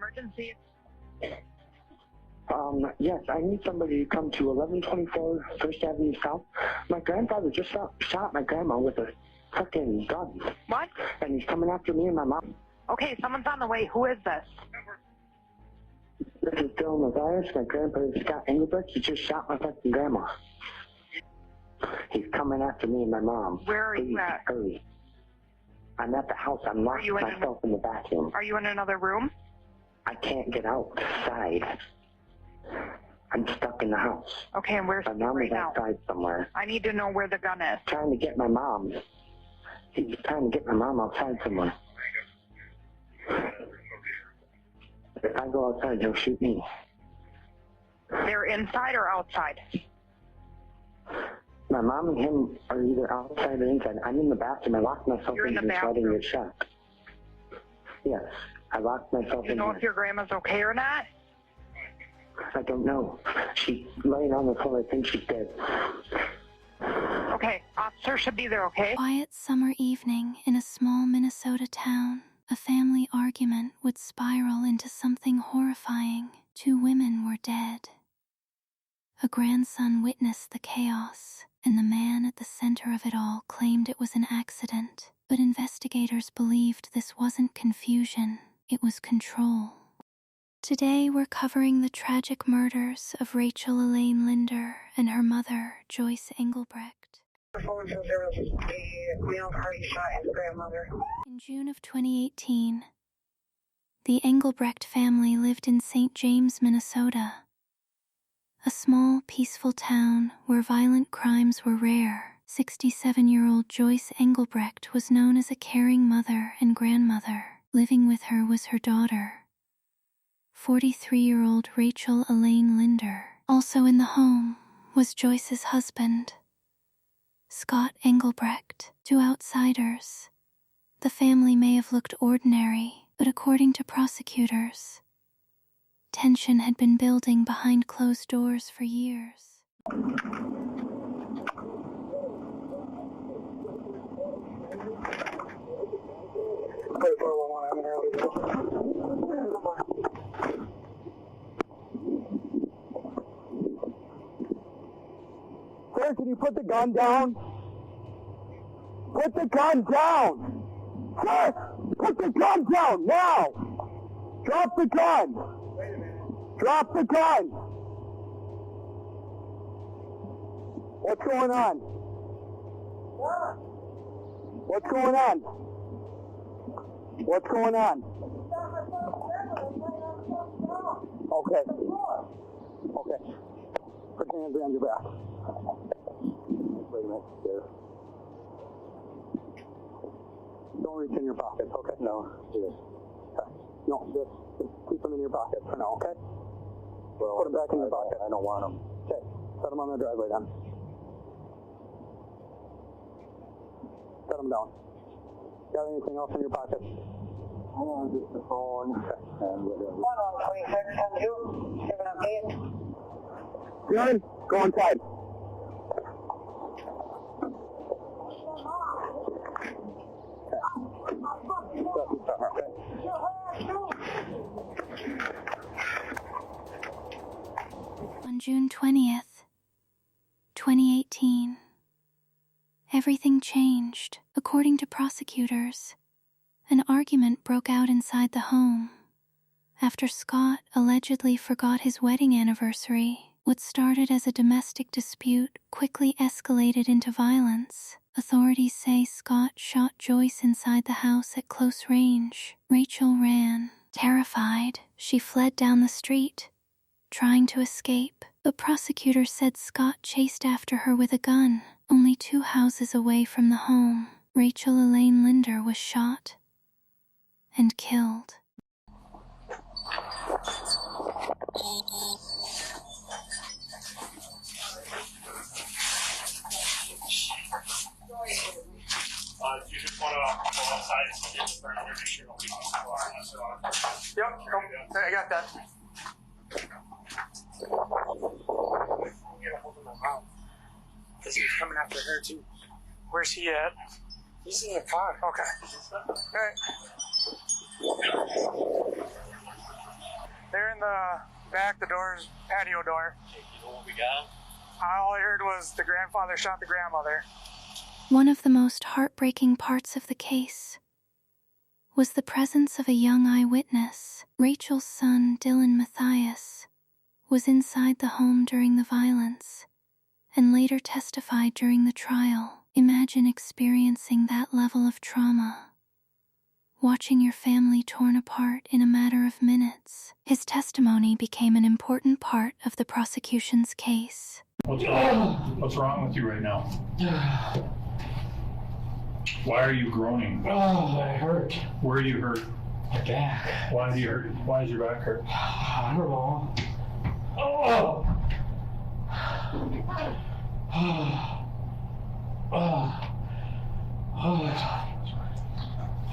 emergency? Yes, I need somebody to come to 1124 First Avenue South. My grandfather just shot my grandma with a fucking gun. What? And he's coming after me and my mom. Okay, someone's on the way. Who is this? This is Dylan Matthias. My grandpa is Scott Engelbrecht. He just shot my fucking grandma. He's coming after me and my mom. Where are you at? Hurry. I'm at the house. I'm locked myself in the bathroom. Are you in another room? I can't get outside. I'm stuck in the house. Okay, and where's my mom right is now? Outside somewhere. I need to know where the gun is. Trying to get my mom. He's trying to get my mom outside somewhere. If I go outside, he'll shoot me. They're inside or outside? My mom and him are either outside or inside. I'm in the bathroom. I locked myself in the bathroom. Letting it shut. Yes, I locked myself in. Do you know if your grandma's okay or not? I don't know. She's laying on the floor. I think she's dead. Okay, officer should be there, okay? Quiet summer evening in a small Minnesota town. A family argument would spiral into something horrifying. 2 women were dead. A grandson witnessed the chaos, and the man at the center of it all claimed it was an accident. But investigators believed this wasn't confusion, it was control. Today we're covering the tragic murders of Rachel Elaine Linder and her mother, Joyce Engelbrecht. In June of 2018, the Engelbrecht family lived in St. James, Minnesota, a small, peaceful town where violent crimes were rare. 67-year-old Joyce Engelbrecht was known as a caring mother and grandmother. Living with her was her daughter, 43-year-old Rachel Elaine Linder. Also in the home was Joyce's husband, Scott Engelbrecht. To outsiders, the family may have looked ordinary, but according to prosecutors, tension had been building behind closed doors for years. Sir, can you put the gun down? Put the gun down! Sir, put the gun down now! Drop the gun! Drop the gun! What's going on? What's going on? What's going on? Okay. Okay. Put your hands behind your back. Wait a minute. There. Don't reach in your pockets, okay? No. Yes. Okay. No, just keep them in your pocket for now, okay? Well, put them back in your pocket. I don't want them. Okay. Set them on the driveway then. Set them down. Got anything else in your pocket? Just the phone. Okay. And whatever. 12672. 7 Good. Go inside. On June 20th, 2018, everything changed. According to prosecutors, an argument broke out inside the home after Scott allegedly forgot his wedding anniversary. What started as a domestic dispute quickly escalated into violence. Authorities say Scott shot Joyce inside the house at close range. Rachel ran. Terrified, she fled down the street, trying to escape. But prosecutors said Scott chased after her with a gun. Only 2 houses away from the home, Rachel Elaine Linder was shot and killed. You just want to go outside and get the burn under the shirt. Yep, I got that. Get a hold of my mom. Because he's coming after her too. Where's he at? He's in the car. Okay. Alright. the back, the door's patio door. You know what we got? All I heard was the grandfather shot the grandmother. One of the most heartbreaking parts of the case was the presence of a young eyewitness. Rachel's son, Dylan Mathias, was inside the home during the violence and later testified during the trial. Imagine experiencing that level of trauma, watching your family torn apart in a matter of minutes. His testimony became an important part of the prosecution's case. What's wrong? What's wrong with you right now? Why are you groaning? Oh, I hurt. Where are you hurt? My back. Why do you hurt? Why is your back hurt? I don't know. Oh!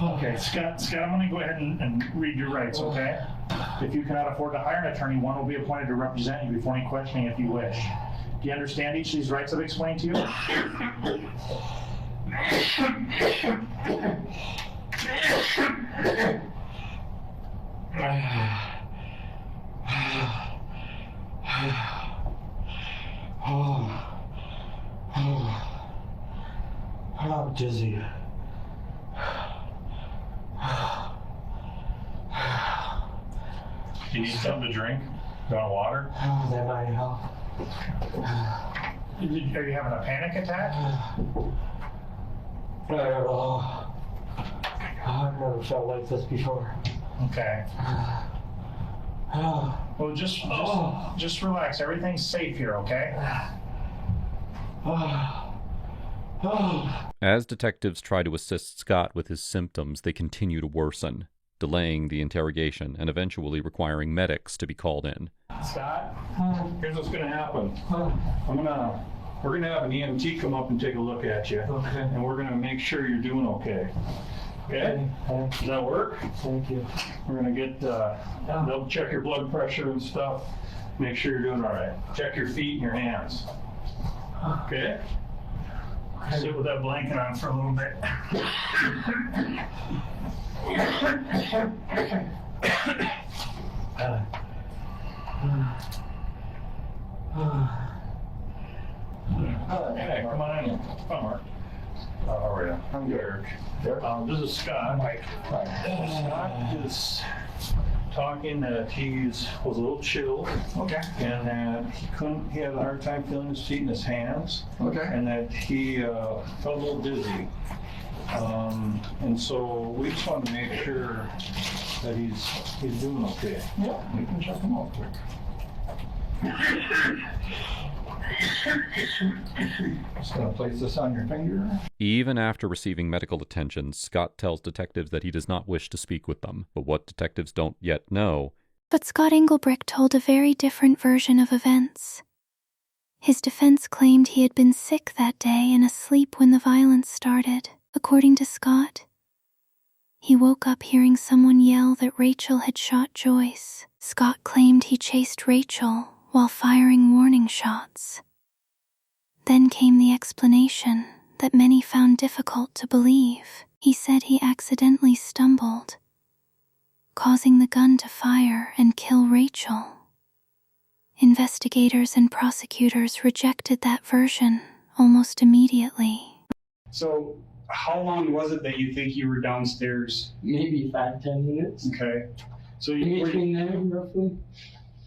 Okay, Scott, I'm going to go ahead and read your rights, okay? If you cannot afford to hire an attorney, one will be appointed to represent you before any questioning if you wish. Do you understand each of these rights I've explained to you? I'm dizzy. Do you need something to drink? Do you want water? Oh, that might help. Are you having a panic attack? I don't know. I've never felt like this before. Okay. Well, just relax. Everything's safe here, okay? As detectives try to assist Scott with his symptoms, they continue to worsen, delaying the interrogation and eventually requiring medics to be called in. Scott, here's what's going to happen. We're going to have an EMT come up and take a look at you. Okay. And we're going to make sure you're doing okay. Okay? Does that work? Thank you. We're going to get, they'll check your blood pressure and stuff. Make sure you're doing all right. Check your feet and your hands. Okay? Sit with that blanket on for a little bit. Hey, come on in. Come on, Mark. How are you? I'm good. This is Scott. Mike. Scott is talking that was a little chilled. Okay. And that he had a hard time feeling his feet and his hands. Okay. And that he felt a little dizzy. And so we just want to make sure that he's doing okay. Yeah, we can check him out quick. Just gonna place this on your finger. Even after receiving medical attention, Scott tells detectives that he does not wish to speak with them. But what detectives don't yet know... But Scott Engelbrecht told a very different version of events. His defense claimed he had been sick that day and asleep when the violence started. According to Scott, he woke up hearing someone yell that Rachel had shot Joyce. Scott claimed he chased Rachel while firing warning shots. Then came the explanation that many found difficult to believe. He said he accidentally stumbled, causing the gun to fire and kill Rachel. Investigators and prosecutors rejected that version almost immediately. So, how long was it that you think you were downstairs? Maybe 5-10 minutes. Okay. So Between there, roughly.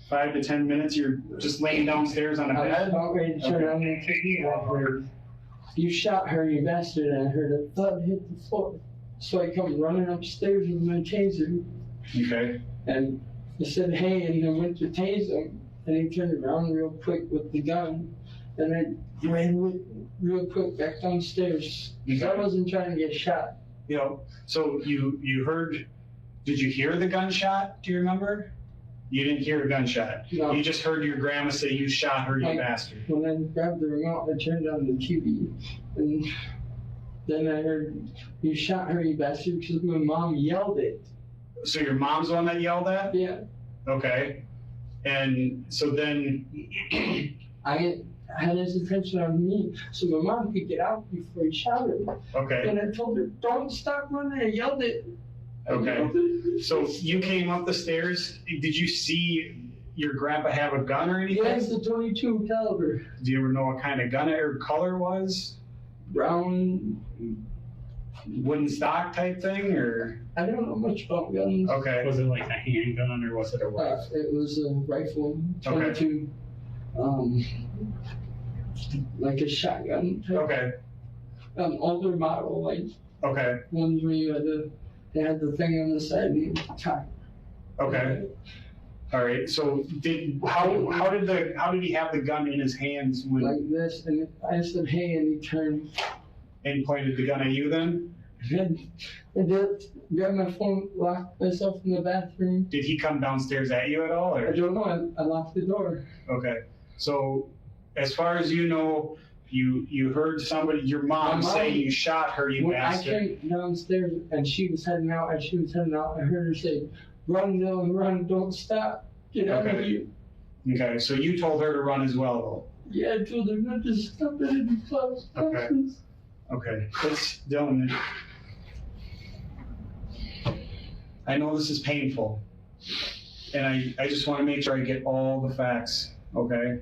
5 to 10 minutes, you're just laying downstairs on a I was bed? about ready to turn on the TV. I heard, "You shot her, you bastard," and I heard a thud hit the floor. So I come running upstairs with my taser. Okay. And I said, "Hey," and I went to tase him, and he turned around real quick with the gun, and I ran real quick back downstairs. Okay. I wasn't trying to get shot. You know, so you heard, did you hear the gunshot? Do you remember? You didn't hear a gunshot. No. You just heard your grandma say, "You shot her, you bastard." When I grabbed the remote, I turned on the TV, and then I heard, "You shot her, you bastard," because my mom yelled it. So your mom's the one that yelled that? Yeah. Okay. And so then... I had his attention on me, so my mom could get out before he shot her. Okay. And I told her, "Don't stop running." I yelled it, Okay. So you came up the stairs. Did you see your grandpa have a gun or anything? Yeah, it's a 22 caliber. Do you ever know what kind of gun or color was? Brown. Wooden stock type thing, or? I don't know much about guns. Okay. Was it like a handgun or was it a rifle? It was a rifle, 22. Like a shotgun type. Okay. Older model, like ones where you had the thing on the side and you tie. Okay. All right. So how did he have the gun in his hands when? Like this, and I said, "Hey," and he turned. And pointed the gun at you then? I did grab my phone, locked myself in the bathroom. Did he come downstairs at you at all? Or? I don't know. I locked the door. Okay. So, as far as you know, you heard somebody, your mom say you shot her, you bastard. I came downstairs and she was heading out. As she was heading out, I heard her say, "Run, Dylan, run! Don't stop! Get out of here!" Okay. So you told her to run as well, though. Yeah, I told her not to stop at any close. Okay. Okay. Dylan, I know this is painful, and I just want to make sure I get all the facts, okay?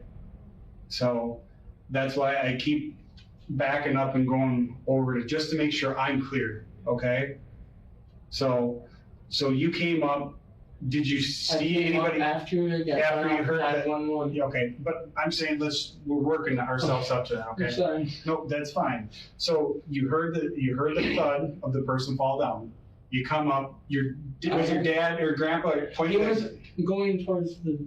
So that's why I keep backing up and going over it, just to make sure I'm clear, okay? So you came up. Did you see anybody after you heard that? 911? Okay, but I'm saying we're working ourselves up to that. Okay. I'm sorry. No, that's fine. So you heard the thud of the person fall down. You come up. Was your dad or grandpa pointing? He was going towards the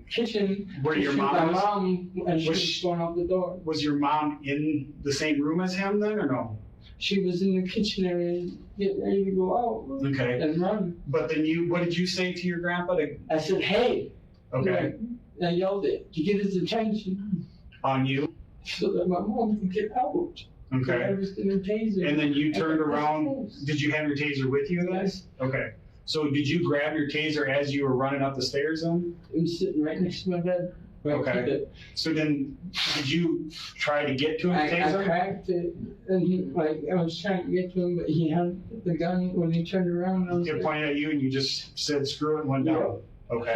kitchen where your mom my was? mom, and she was going out the door. Was your mom in the same room as him then, or no? She was in the kitchen area, getting ready to go out. Okay. And run. But then what did you say to your grandpa? I said, "Hey." Okay. And I yelled it to get his attention. On you? So that my mom could get out. Okay. I was gonna taser. And then you turned around. Did you have your taser with you then? Yes. Okay. So did you grab your taser as you were running up the stairs then? It was sitting right next to my bed. Okay. So then, did you try to get to him with the taser? I cracked it, and I was trying to get to him, but he had the gun when he turned around. I was He pointed at you and you just said screw it and went down? Okay.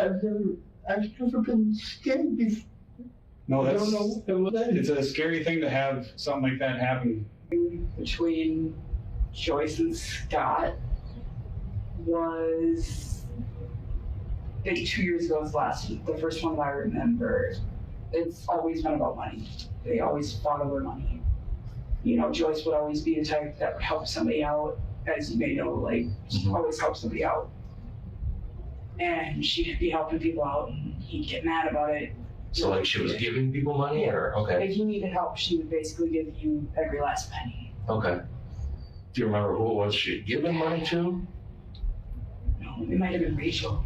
I've never been scared before. No, I don't know what that is. it's a scary thing to have something like that happen. Between Joyce and Scott was, I think 2 years ago was the first one that I remember. It's always been about money. They always fought over money. You know, Joyce would always be the type that would help somebody out, as you may know, like always help somebody out. And she'd be helping people out and he'd get mad about it. So like she was giving people money, or okay. If you needed help, she would basically give you every last penny. Okay. Do you remember who it was she'd given money to? No, it might have been Rachel.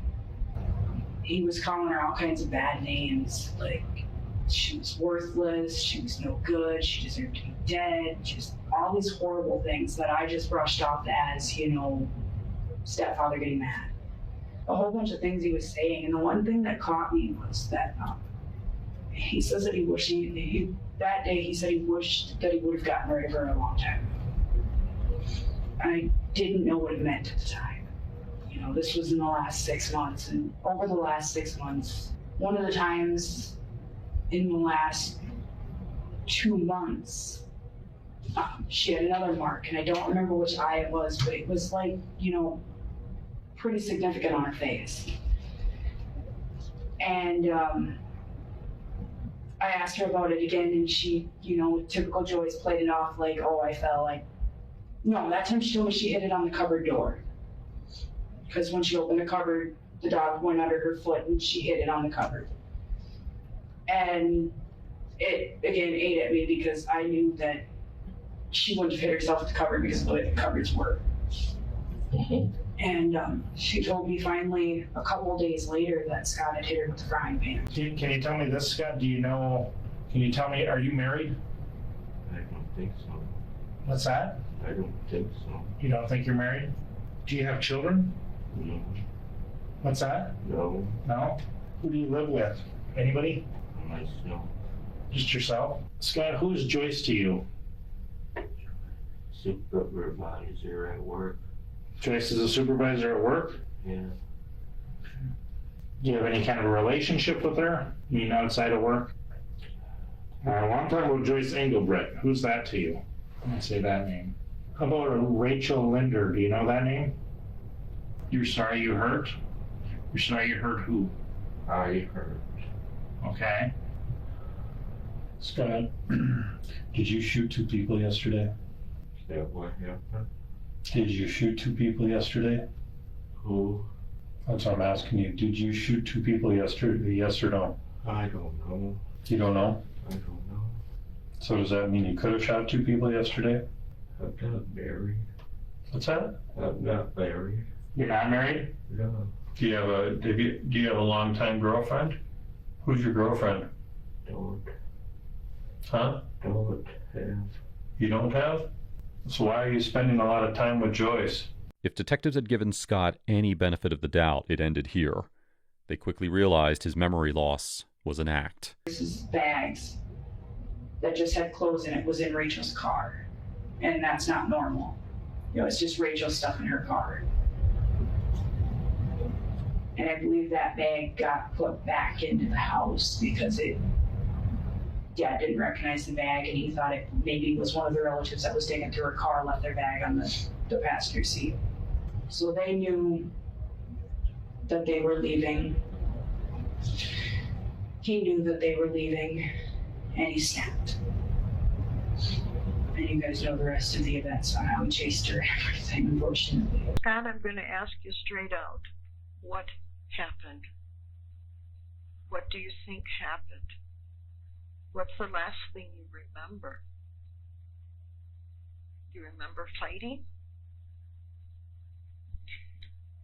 He was calling her all kinds of bad names, like she was worthless, she was no good, she deserved to be dead, just all these horrible things that I just brushed off as, you know, stepfather getting mad. A whole bunch of things he was saying, and the one thing that caught me was that he says that he wished that day he said he wished that he would have gotten rid of her a long time ago. I didn't know what it meant at the time. You know, this was in the last 6 months, and over the last 6 months, one of the times in the last 2 months, she had another mark, and I don't remember which eye it was, but it was like, you know, pretty significant on her face. And I asked her about it again, and she, you know, typical Joyce played it off like, oh, I fell. Like, no, that time she told me she hit it on the cupboard door. Because when she opened the cupboard, the dog went under her foot and she hit it on the cupboard. And it, again, ate at me because I knew that she wouldn't have hit herself with the cupboard because of the way the cupboards were. And she told me finally a couple of days later that Scott had hit her with the frying pan. Can you tell me this, Scott? Can you tell me, are you married? I don't think so. What's that? I don't think so. You don't think you're married? Do you have children? No. What's that? No. No? Who do you live with? Anybody? Myself. Just yourself? Scott, who is Joyce to you? Supervisor at work. Joyce is a supervisor at work? Yeah. Do you have any kind of a relationship with her? I mean, outside of work? Well, I'm talking about Joyce Engelbrecht. Who's that to you? I'm gonna say that name. How about Rachel Linder? Do you know that name? You're sorry you hurt? You're sorry you hurt who? I hurt. Okay. Scott, did you shoot 2 people yesterday? Yeah, what happened? Did you shoot 2 people yesterday? Who? That's what I'm asking you. Did you shoot 2 people yesterday? Yes or no? I don't know. You don't know? I don't know. So does that mean you could have shot 2 people yesterday? I'm not married. What's that? I'm not married. You're not married? No. Do you have a longtime girlfriend? Who's your girlfriend? Don't. Huh? Don't have. You don't have? So why are you spending a lot of time with Joyce? If detectives had given Scott any benefit of the doubt, it ended here. They quickly realized his memory loss was an act. Joyce's bags that just had clothes in it was in Rachel's car. And that's not normal. You know, it's just Rachel's stuff in her car. And I believe that bag got put back into the house because Dad didn't recognize the bag and he thought it maybe was one of the relatives that was digging through her car, left their bag on the passenger seat. So they knew that they were leaving. He knew that they were leaving and he snapped. And you guys know the rest of the events on how he chased her and everything, unfortunately. Scott, I'm going to ask you straight out. What happened? What do you think happened? What's the last thing you remember? Do you remember fighting?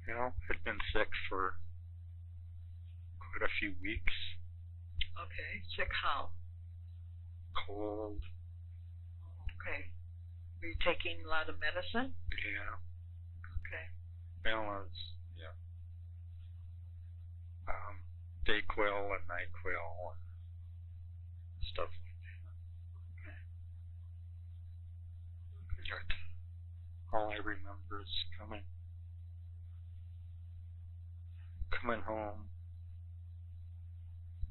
You know, I'd been sick for quite a few weeks. Okay, sick how? Cold. Okay. Were you taking a lot of medicine? Yeah. Okay. Well, yeah. Dayquil and NyQuil and stuff like that. But all I remember is coming home,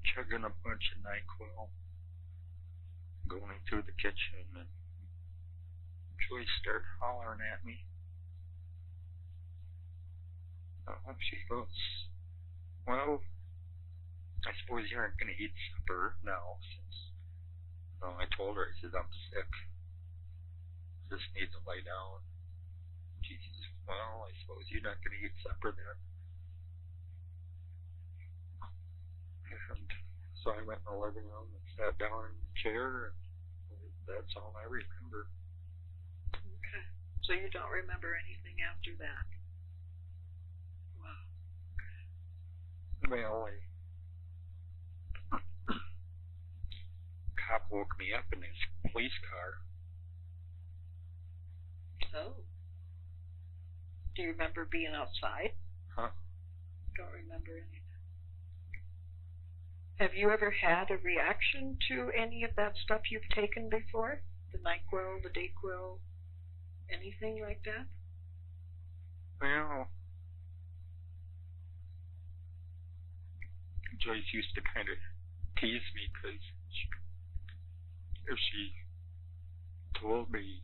chugging a bunch of NyQuil, going through the kitchen, and Joyce started hollering at me. She goes, well, I suppose you aren't going to eat supper now, since I told her, I said, I'm sick. I just need to lie down. She says, well, I suppose you're not going to eat supper then. And so I went in the living room and sat down in the chair, and that's all I remember. Okay. So you don't remember anything after that? Wow. Well, cop woke me up in his police car. Oh. Do you remember being outside? Huh? Don't remember anything. Have you ever had a reaction to any of that stuff you've taken before? The NyQuil, the Dayquil, anything like that? Well, Joyce used to kind of tease me because if she told me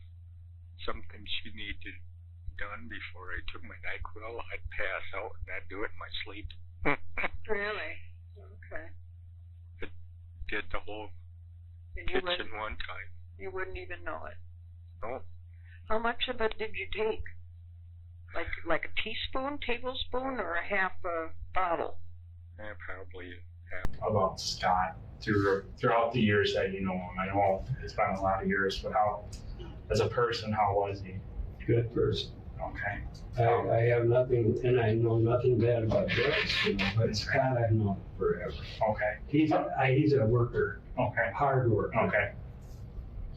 something she needed done before I took my NyQuil, I'd pass out and I'd do it in my sleep. Really? Okay. It did the whole kitchen one time. You wouldn't even know it? No. How much of it did you take? Like a teaspoon, tablespoon, or a half a bottle? Yeah, probably half. About Scott throughout the years that you know him. I know it's been a lot of years, but how, as a person, how was he? Good person. Okay. I have nothing, and I know nothing bad about Joyce, but Scott I've known forever. Okay. He's a worker. Okay. Hard worker. Okay.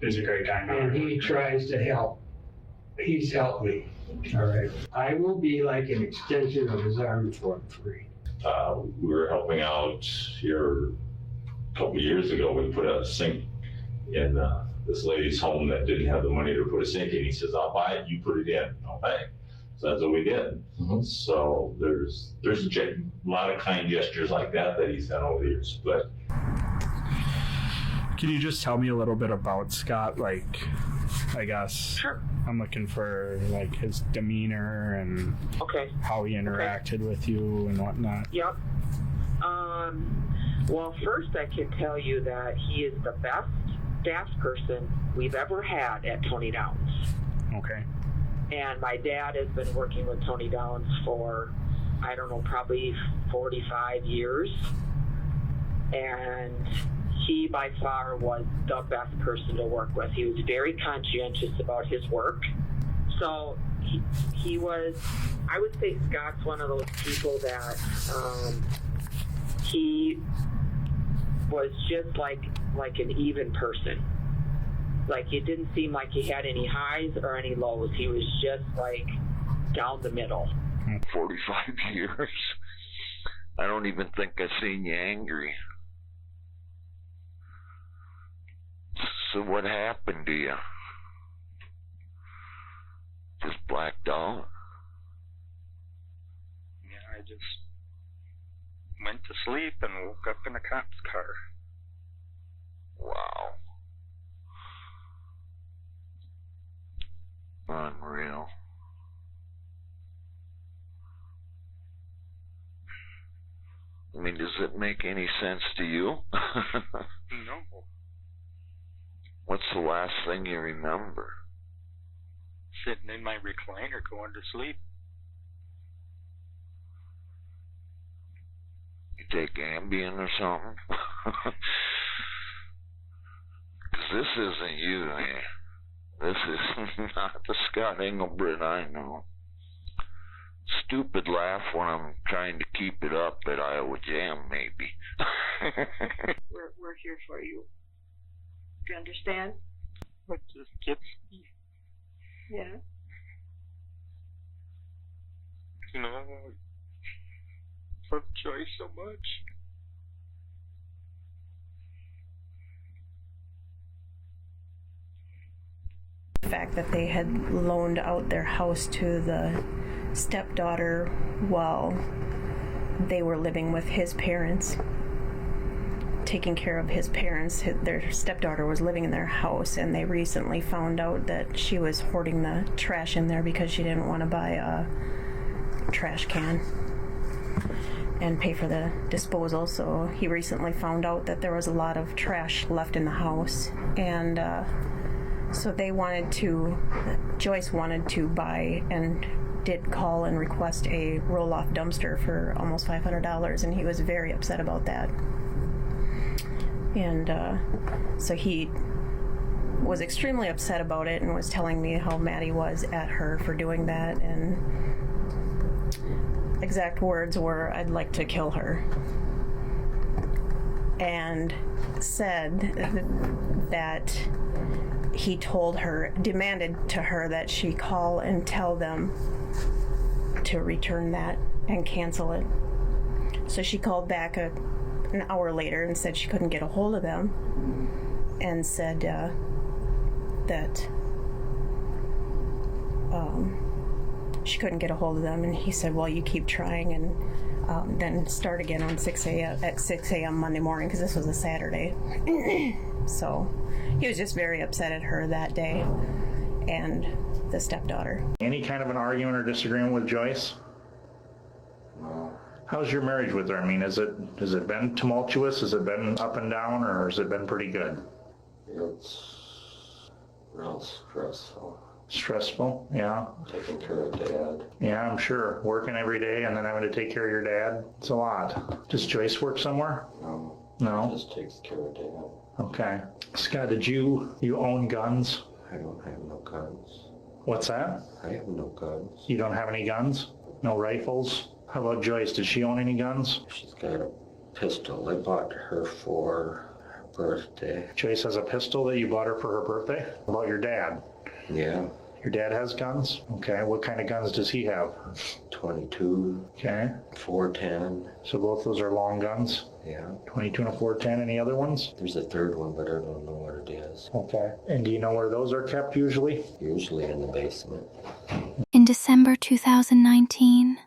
He's a great guy. And he tries to help. He's helped me. All right. I will be like an extension of his arm for him free. We were helping out here a couple of years ago. We put a sink in this lady's home that didn't have the money to put a sink in. He says, I'll buy it, you put it in. Okay. So that's what we did. So there's a lot of kind gestures like that he's done over the years. But can you just tell me a little bit about Scott? Like, I guess sure. I'm looking for like his demeanor and how he interacted with you and whatnot. Yep. Well, first I can tell you that he is the best staff person we've ever had at Tony Downs. Okay. And my dad has been working with Tony Downs for, I don't know, probably 45 years. And he by far was the best person to work with. He was very conscientious about his work. So he was, I would say Scott's one of those people that he was just like an even person. Like, it didn't seem like he had any highs or any lows. He was just like down the middle. 45 years. I don't even think I've seen you angry. So what happened to you? Just blacked out? Yeah, I just went to sleep and woke up in a cop's car. Wow. Unreal. I mean, does it make any sense to you? No. What's the last thing you remember? Sitting in my recliner going to sleep. You take Ambien or something? 'Cause this isn't you, man. This is not the Scott Engelbrecht I know. Stupid laugh when I'm trying to keep it up at Iowa Jam, maybe. We're here for you. Do you understand? What just gets me? Yeah. You know, I love Joyce so much. The fact that they had loaned out their house to the stepdaughter while they were living with his parents, taking care of his parents. Their stepdaughter was living in their house, and they recently found out that she was hoarding the trash in there because she didn't want to buy a trash can and pay for the disposal. So he recently found out that there was a lot of trash left in the house, and so they wanted to, Joyce wanted to buy and did call and request a roll-off dumpster for almost $500, and he was very upset about that. And so he was extremely upset about it and was telling me how mad he was at her for doing that, and exact words were, "I'd like to kill her," and said that he told her, demanded to her that she call and tell them to return that and cancel it. So she called back an hour later and said she couldn't get a hold of them, and said that she couldn't get a hold of them, and he said, well, you keep trying, and then start again on 6 a.m. Monday morning, because this was a Saturday. So he was just very upset at her that day and the stepdaughter. Any kind of an argument or disagreement with Joyce? No. How's your marriage with her? I mean, has it been tumultuous? Has it been up and down, or has it been pretty good? It's real stressful. Stressful, yeah. Taking care of Dad. Yeah, I'm sure. Working every day and then having to take care of your dad. It's a lot. Does Joyce work somewhere? No. No? Just takes care of Dad. Okay. Scott, did you own guns? I don't have no guns. What's that? I have no guns. You don't have any guns? No rifles? How about Joyce? Did she own any guns? She's got a pistol I bought her for her birthday. Joyce has a pistol that you bought her for her birthday? How about your dad? Yeah. Your dad has guns? Okay, what kind of guns does he have? 22. Okay. 410. So both those are long guns? Yeah. 22 and a 410. Any other ones? There's a third one, but I don't know what it is. Okay. And do you know where those are kept usually? Usually in the basement. In December 2019,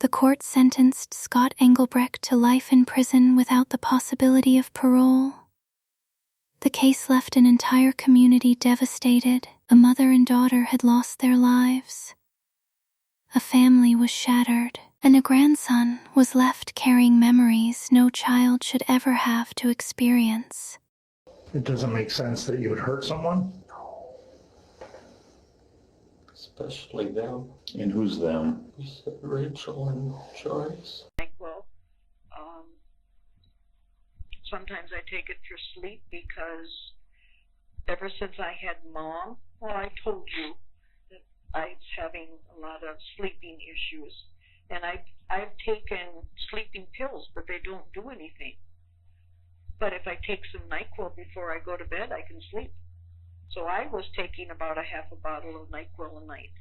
the court sentenced Scott Engelbrecht to life in prison without the possibility of parole. The case left an entire community devastated. A mother and daughter had lost their lives. A family was shattered, and a grandson was left carrying memories no child should ever have to experience. It doesn't make sense that you would hurt someone? Especially them. And who's them? You said Rachel and Joyce. Well, sometimes I take it for sleep because ever since I had Mom, well, I told you that I was having a lot of sleeping issues. And I've taken sleeping pills, but they don't do anything. But if I take some NyQuil before I go to bed, I can sleep. So I was taking about a half a bottle of NyQuil a night.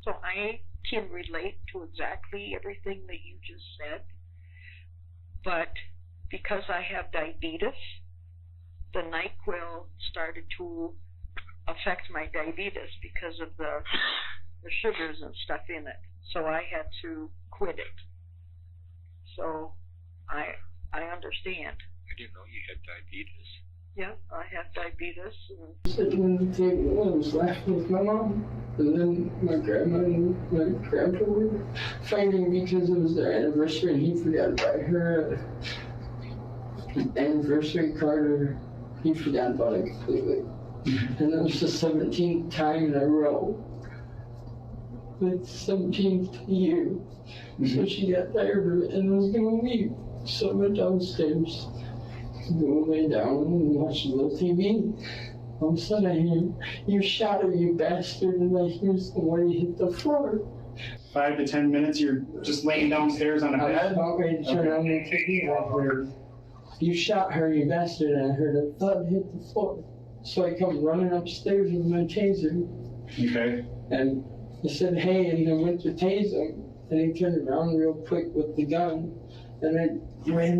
So I can relate to exactly everything that you just said. But because I have diabetes, the NyQuil started to affect my diabetes because of the sugars and stuff in it. So I had to quit it. So I understand. I didn't know you had diabetes. Yeah, I have diabetes. Sitting on the table, I was laughing with my mom, and then my grandma and my grandpa were fighting because it was their anniversary and he forgot to buy her an anniversary card, or he forgot about it completely. And it was the 17th time in a row. Like 17th year. So she got tired of it and was gonna leave. So I went downstairs. Go lay down and watch a little TV. All of a sudden I hear, "You shot her, you bastard," and I hear somebody hit the floor. 5 to 10 minutes, you're just laying downstairs on a bed? I was about ready to turn on the TV. I heard, "You shot her, you bastard," and I heard a thud hit the floor. So I come running upstairs with my taser. Okay. And I said, "Hey," and I went to tase him, and he turned around real quick with the gun, and I ran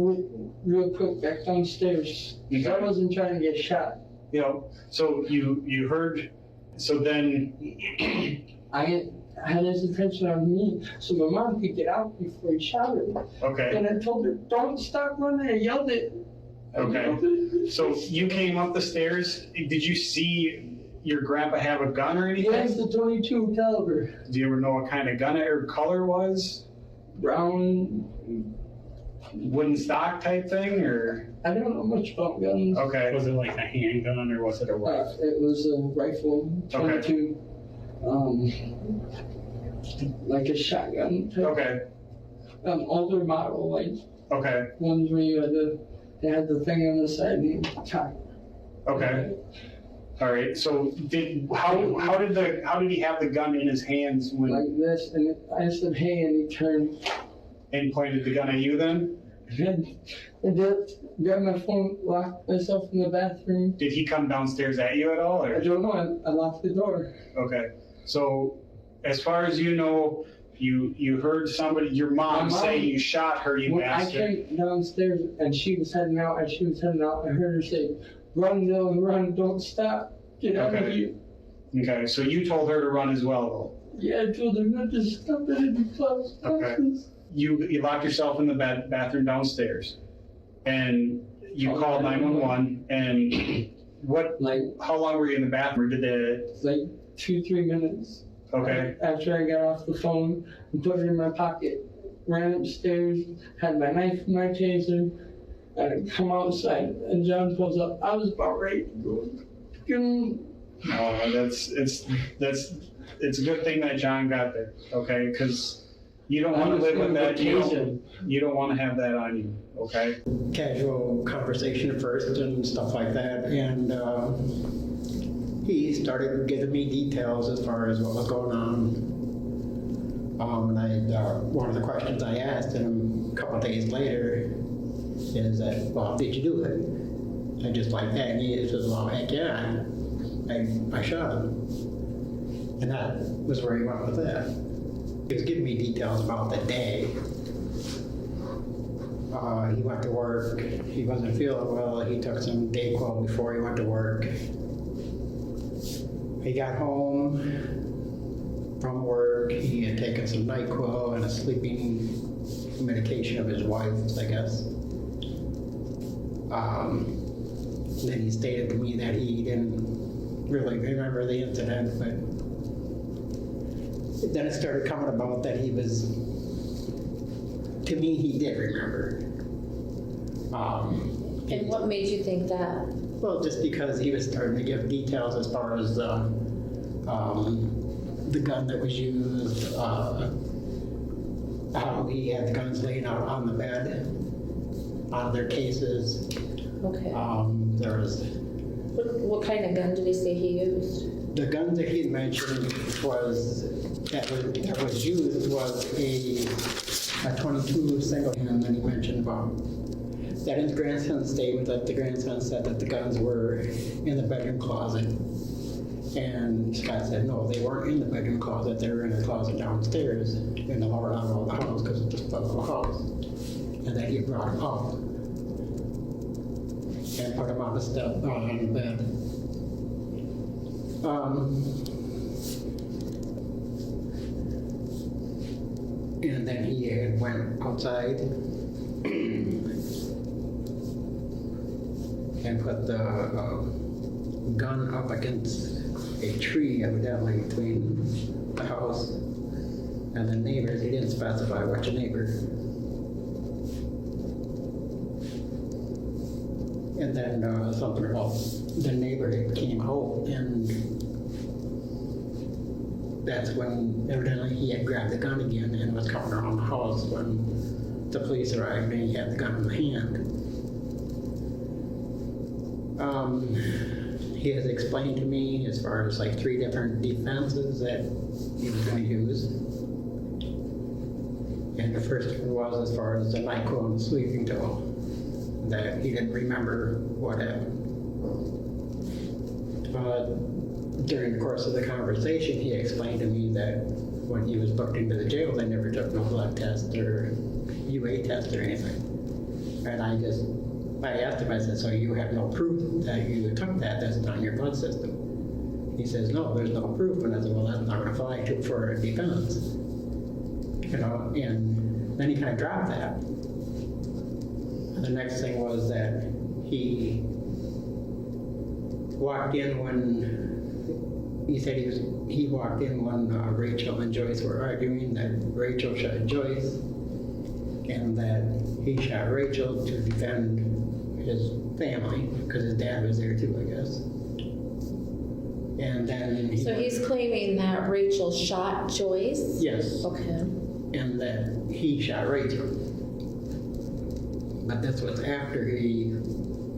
real quick back downstairs. Okay. I wasn't trying to get shot. You know, so you heard, so then... I had his attention on me, so my mom could get out before he shot her. Okay. And I told her, "Don't stop running," I yelled it. Okay. So you came up the stairs, did you see your grandpa have a gun or anything? Yes, the 22 caliber. Do you ever know what kind of gun or color was? Brown. Wooden stock type thing, or? I don't know much about guns. Okay. Was it like a handgun or was it a rifle? It was a rifle, 22. Okay. Like a shotgun type. Okay. Older model, like. Okay. Ones where you had the thing on the side and you tie. Okay. All right. So how did he have the gun in his hands when? Like this, and I said, "Hey," and he turned. And pointed the gun at you then? I did. Grabbed my phone, locked myself in the bathroom. Did he come downstairs at you at all? Or? I don't know. I locked the door. Okay. So, as far as you know, you heard somebody, your mom say you shot her, you bastard. I came downstairs and she was heading out. I heard her say, "Run, Dylan, run, don't stop. Get out of here." Okay, so you told her to run as well, though? Yeah, I told her not to stop it in the close. Okay. You locked yourself in the bathroom downstairs, and you called 911. And how long were you in the bathroom? Like 2-3 minutes. Okay. After I got off the phone and put it in my pocket, ran upstairs, had my knife and my taser, and I come outside, and John pulls up. I was about ready to go. It's a good thing that John got there, okay? Because you don't want to live with that. You don't want to have that on you, okay? Casual conversation at first and stuff like that, and he started giving me details as far as what was going on. One of the questions I asked him a couple of days later is that, "Well, did you do it?" I just like, "Heck, he says, "Well, heck yeah, I shot him." And that was where he went with that. He was giving me details about the day. He went to work. He wasn't feeling well. He took some Dayquil before he went to work. He got home from work. He had taken some NyQuil and a sleeping medication of his wife's, I guess. Then he stated to me that he didn't really remember the incident, but then it started coming about that he was, to me, he did remember. And what made you think that? Well, just because he was starting to give details as far as the gun that was used, how he had the guns laying out on the bed, on their cases. Okay. There was. What kind of gun did he say he used? The gun that he mentioned was that was used was a 22 single hand that he mentioned about. That in his grandson's statement that the grandson said that the guns were in the bedroom closet. And Scott said, no, they weren't in the bedroom closet. They were in the closet downstairs in the lower level of the house because it's just above the house. And that he brought them up and put them on the step on the bed. And then he had went outside and put the gun up against a tree, evidently between the house and the neighbors. He didn't specify which neighbor. And then something about the neighbor came home, and that's when evidently he had grabbed the gun again and was coming around the house when the police arrived and he had the gun in the hand. He has explained to me as far as like 3 different defenses that he was going to use. And the first one was as far as the NyQuil and the sleeping pill, that he didn't remember what happened. During the course of the conversation, he explained to me that when he was booked into the jail, they never took no blood test or UA test or anything. And I asked him, I said, so you have no proof that you took that, that's not in your blood system. He says, no, there's no proof. And I said, well, that's not going to fly for a defense. You know, and then he kind of dropped that. The next thing was that he walked in when, he said he walked in when Rachel and Joyce were arguing, that Rachel shot Joyce, and that he shot Rachel to defend his family, because his dad was there too, I guess. And then he's claiming that Rachel shot Joyce? Yes. Okay. And that he shot Rachel. But this was after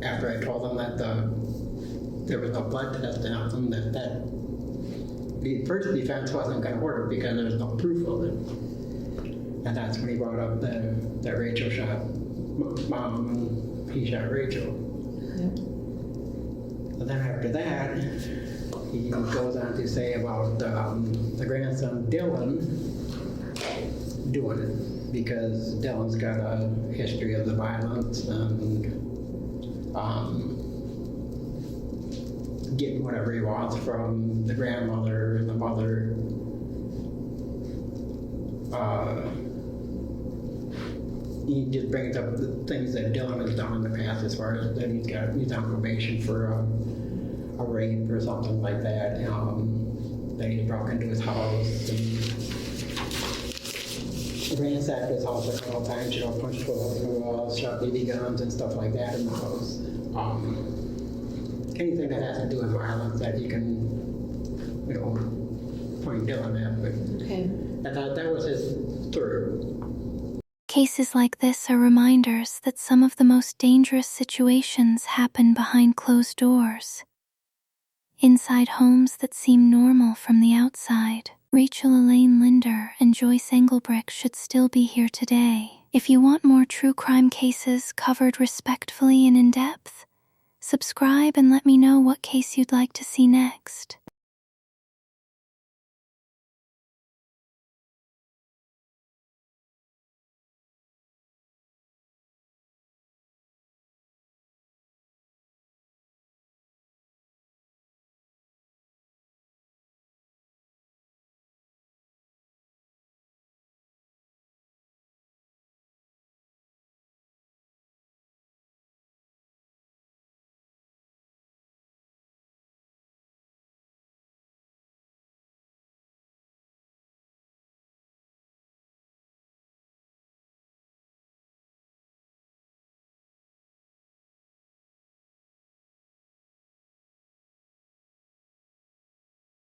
I told him that there was no blood test on him, that the first defense wasn't going to work because there was no proof of it. And that's when he brought up that Rachel shot Mom and he shot Rachel. Okay. And then after that, he goes on to say about the grandson Dylan doing it, because Dylan's got a history of the violence and getting whatever he wants from the grandmother and the mother. He just brings up the things that Dylan has done in the past, as far as that he's on probation for a rape or something like that. That he's broke into his house and ransacked his house a couple times, punched holes in the walls, shot BB guns and stuff like that in the house. Anything that has to do with violence that you can, point Dylan at. But okay. I thought that was his third. Cases like this are reminders that some of the most dangerous situations happen behind closed doors. Inside homes that seem normal from the outside, Rachel Elaine Linder and Joyce Engelbrecht should still be here today. If you want more true crime cases covered respectfully and in depth, subscribe and let me know what case you'd like to see next.